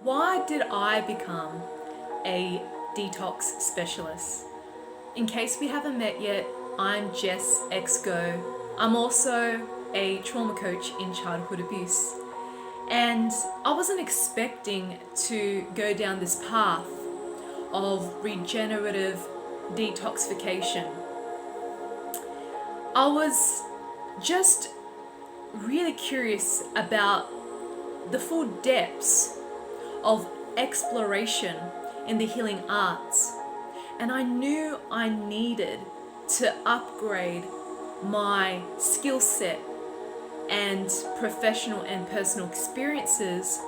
Why did I become a detox specialist? In case we haven't met yet, I'm Jess XGO. I'm also a trauma coach in childhood abuse. And I wasn't expecting to go down this path of regenerative detoxification. I was just really curious about the full depths of exploration in the healing arts, and I knew I needed to upgrade my skill set and professional and personal experiences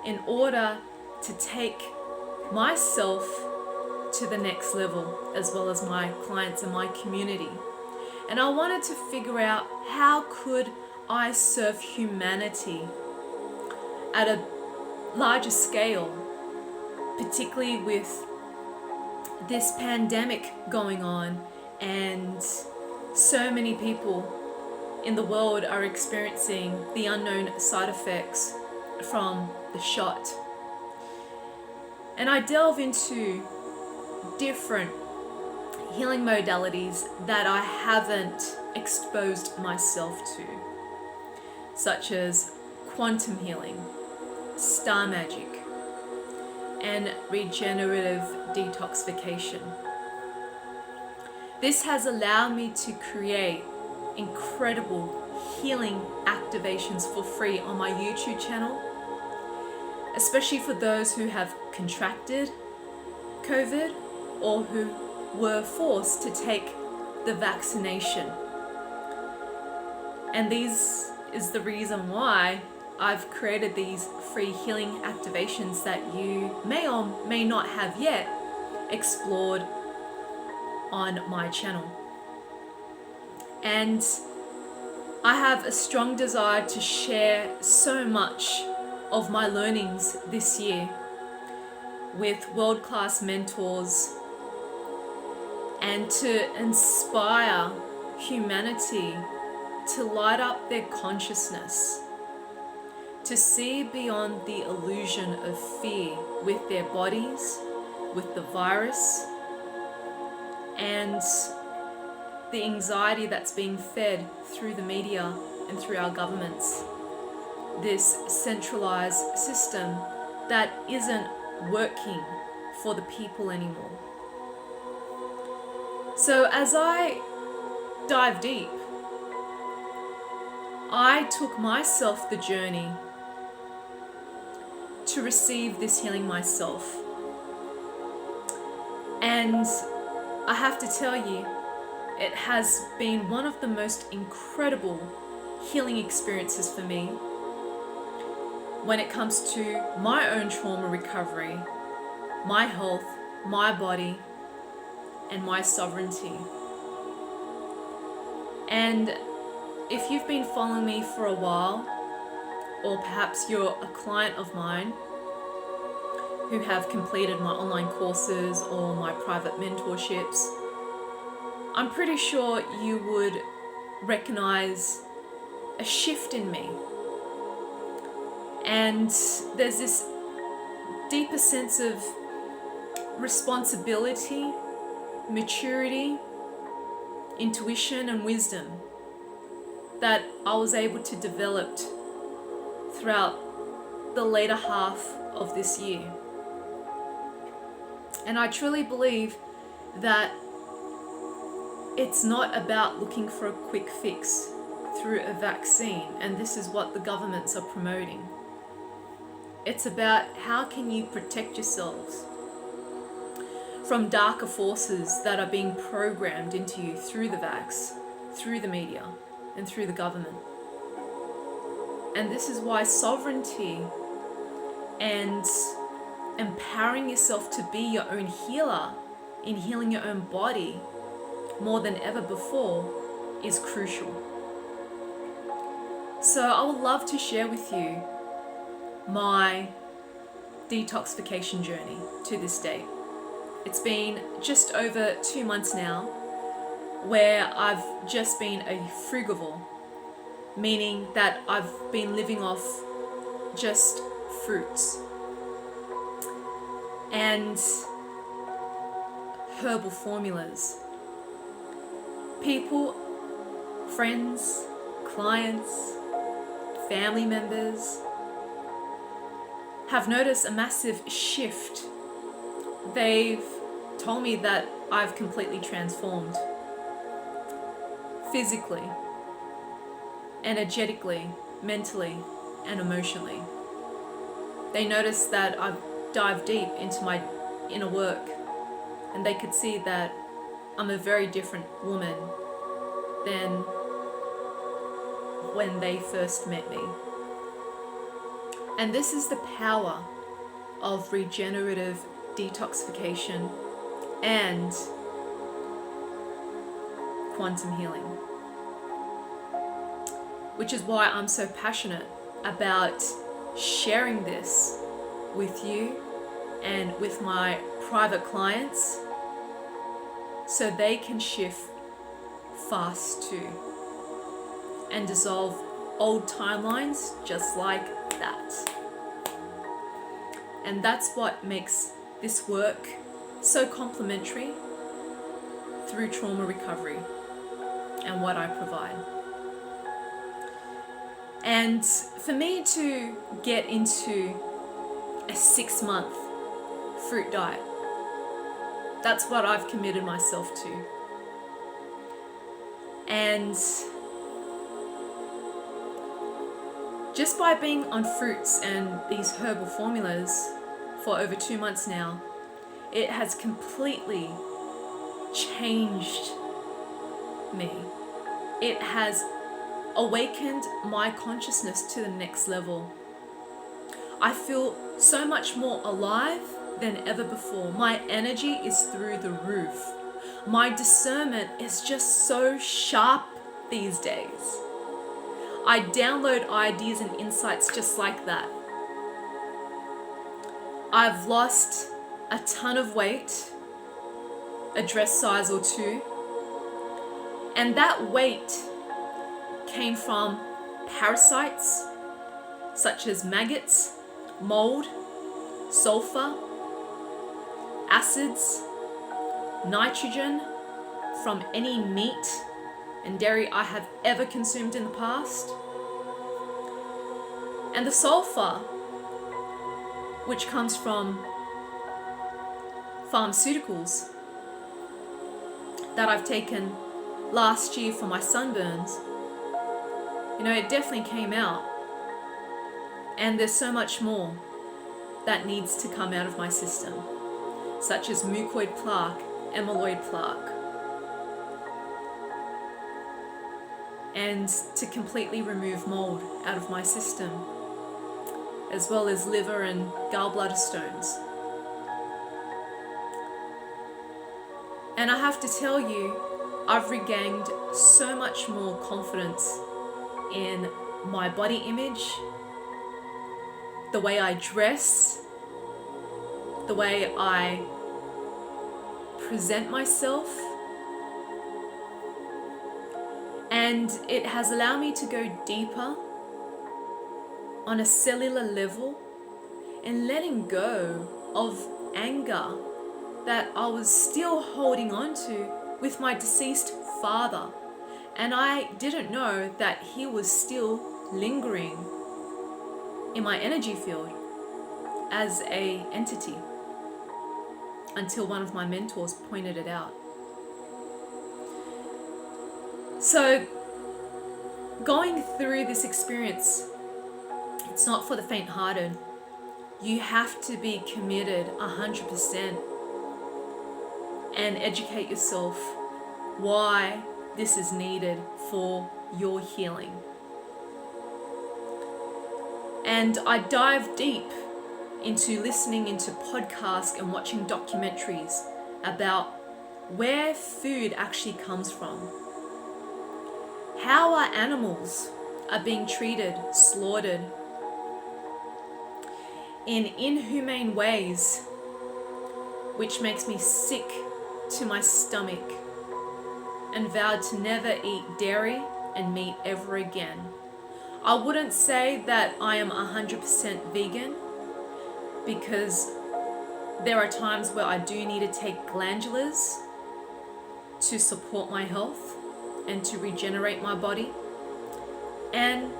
in order to take myself to the next level, as well as my clients and my community. And I wanted to figure out how could I serve humanity at a larger scale, particularly with this pandemic going on, and so many people in the world are experiencing the unknown side effects from the shot. And I delve into different healing modalities that I haven't exposed myself to, such as quantum healing, star magic, and regenerative detoxification. This has allowed me to create incredible healing activations for free on my YouTube channel, especially for those who have contracted COVID or who were forced to take the vaccination. And this is the reason why I've created these free healing activations that you may or may not have yet explored on my channel. And I have a strong desire to share so much of my learnings this year with world-class mentors, and to inspire humanity to light up their consciousness, to see beyond the illusion of fear with their bodies, with the virus, and the anxiety that's being fed through the media and through our governments. This centralized system that isn't working for the people anymore. So as I dive deep, I took myself the journey to receive this healing myself. And I have to tell you, it has been one of the most incredible healing experiences for me when it comes to my own trauma recovery, my health, my body, and my sovereignty. And if you've been following me for a while, or perhaps you're a client of mine who have completed my online courses or my private mentorships, I'm pretty sure you would recognize a shift in me. And there's this deeper sense of responsibility, maturity, intuition, and wisdom that I was able to develop throughout the later half of this year. And I truly believe that it's not about looking for a quick fix through a vaccine, and this is what the governments are promoting. It's about how can you protect yourselves from darker forces that are being programmed into you through the vax, through the media, and through the government. And this is why sovereignty and empowering yourself to be your own healer in healing your own body more than ever before is crucial. So I would love to share with you my detoxification journey to this date. It's been just over 2 months now where I've just been a frugivore, meaning that I've been living off just fruits and herbal formulas. People, friends, clients, family members have noticed a massive shift. They've told me that I've completely transformed physically, energetically, mentally, and emotionally. They noticed that I've dived deep into my inner work, and they could see that I'm a very different woman than when they first met me. And this is the power of regenerative detoxification and quantum healing, which is why I'm so passionate about sharing this with you and with my private clients so they can shift fast too and dissolve old timelines just like that. And that's what makes this work so complementary through trauma recovery and what I provide. And for me to get into a 6-month fruit diet, that's what I've committed myself to. And just by being on fruits and these herbal formulas for over 2 months now, it has completely changed me. It has awakened my consciousness to the next level. I feel so much more alive than ever before. My energy is through the roof. My discernment is just so sharp these days. I download ideas and insights just like that. I've lost a ton of weight, a dress size or two, and that weight came from parasites such as maggots, mold, sulfur, acids, nitrogen from any meat and dairy I have ever consumed in the past, and the sulfur, which comes from pharmaceuticals that I've taken last year for my sunburns. You know, it definitely came out, and there's so much more that needs to come out of my system, such as mucoid plaque, amyloid plaque, and to completely remove mold out of my system, as well as liver and gallbladder stones. And I have to tell you, I've regained so much more confidence in my body image, the way I dress, the way I present myself. And it has allowed me to go deeper on a cellular level and letting go of anger that I was still holding on to with my deceased father. And I didn't know that he was still lingering in my energy field as an entity until one of my mentors pointed it out. So going through this experience, it's not for the faint-hearted. You have to be committed 100% and educate yourself why this is needed for your healing. And I dive deep into listening into podcasts and watching documentaries about where food actually comes from. How our animals are being treated, slaughtered in inhumane ways, which makes me sick to my stomach, and vowed to never eat dairy and meat ever again. I wouldn't say that I am 100% vegan, because There are times where I do need to take glandulars to support my health and to regenerate my body. And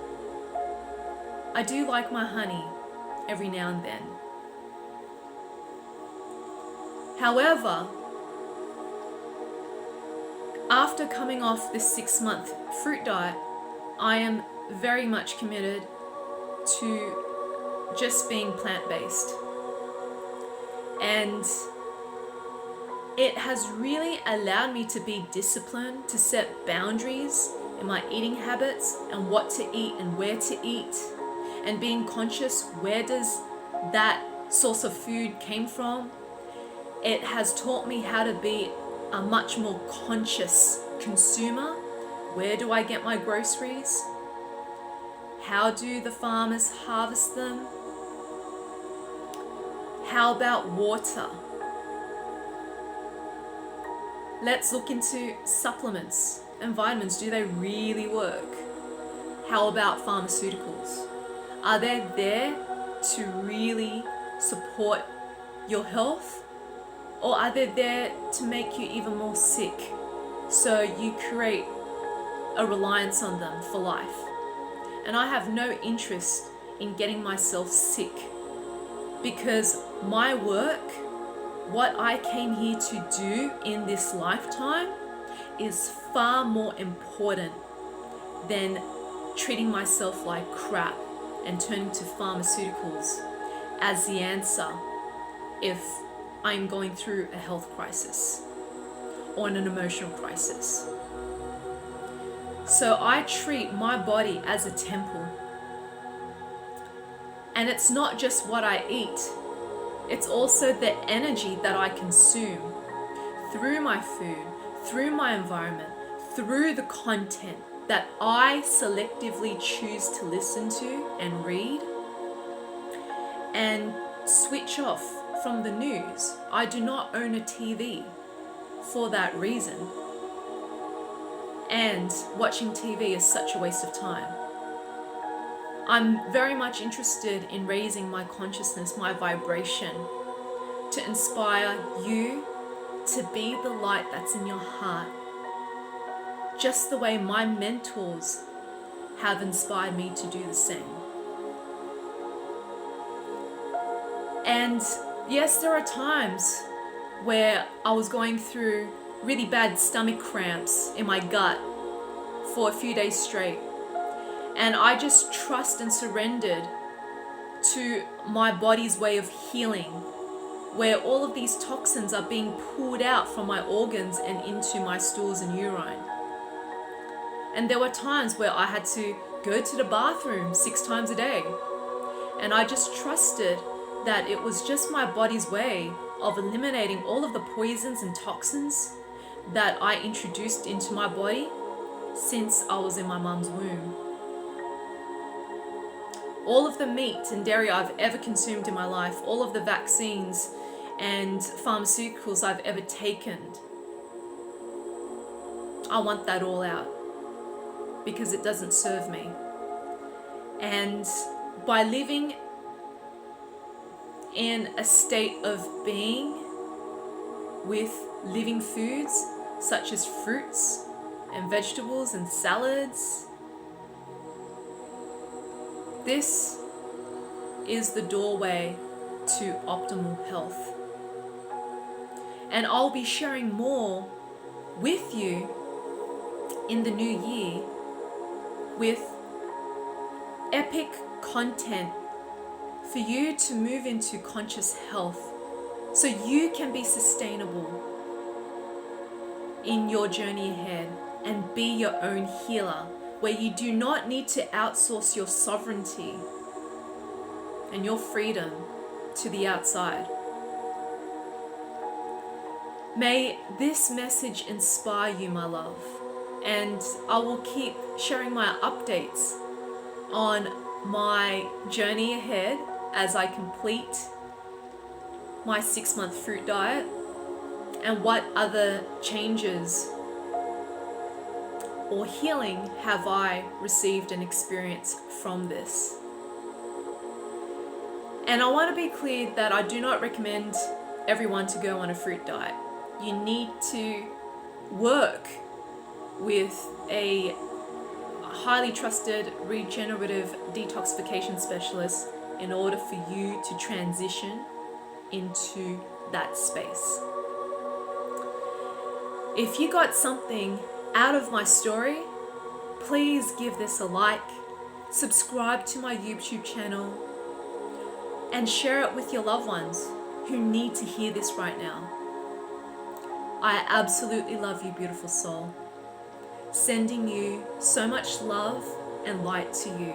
I do like my honey every now and then. However, after coming off this 6-month fruit diet, I am very much committed to just being plant-based. And it has really allowed me to be disciplined, to set boundaries in my eating habits and what to eat and where to eat, and being conscious, where does that source of food came from. It has taught me how to be a much more conscious consumer. Where do I get my groceries? How do the farmers harvest them? How about water? Let's look into supplements and vitamins. Do they really work? How about pharmaceuticals? Are they there to really support your health? Or are they there to make you even more sick? So you create a reliance on them for life. And I have no interest in getting myself sick, because my work, what I came here to do in this lifetime, is far more important than treating myself like crap and turning to pharmaceuticals as the answer if I'm going through a health crisis or an emotional crisis. So I treat my body as a temple. And it's not just what I eat, it's also the energy that I consume through my food, through my environment, through the content that I selectively choose to listen to and read, and switch off from the news. I do not own a TV for that reason. And watching TV is such a waste of time. I'm very much interested in raising my consciousness, my vibration, to inspire you to be the light that's in your heart, just the way my mentors have inspired me to do the same. And yes, there are times where I was going through really bad stomach cramps in my gut for a few days straight. And I just trust and surrendered to my body's way of healing, where all of these toxins are being pulled out from my organs and into my stools and urine. And there were times where I had to go to the bathroom 6 times a day. And I just trusted that it was just my body's way of eliminating all of the poisons and toxins that I introduced into my body since I was in my mum's womb. All of the meat and dairy I've ever consumed in my life, all of the vaccines and pharmaceuticals I've ever taken, I want that all out because it doesn't serve me. And by living in a state of being with living foods such as fruits and vegetables and salads, this is the doorway to optimal health. And I'll be sharing more with you in the new year with epic content for you to move into conscious health so you can be sustainable in your journey ahead and be your own healer, where you do not need to outsource your sovereignty and your freedom to the outside. May this message inspire you, my love, and I will keep sharing my updates on my journey ahead as I complete my 6-month fruit diet and what other changes or healing have I received and experienced from this. And I want to be clear that I do not recommend everyone to go on a fruit diet. You need to work with a highly trusted regenerative detoxification specialist in order for you to transition into that space. If you got something out of my story, please give this a like, subscribe to my YouTube channel, and share it with your loved ones who need to hear this right now. I absolutely love you, beautiful soul. Sending you so much love and light to you.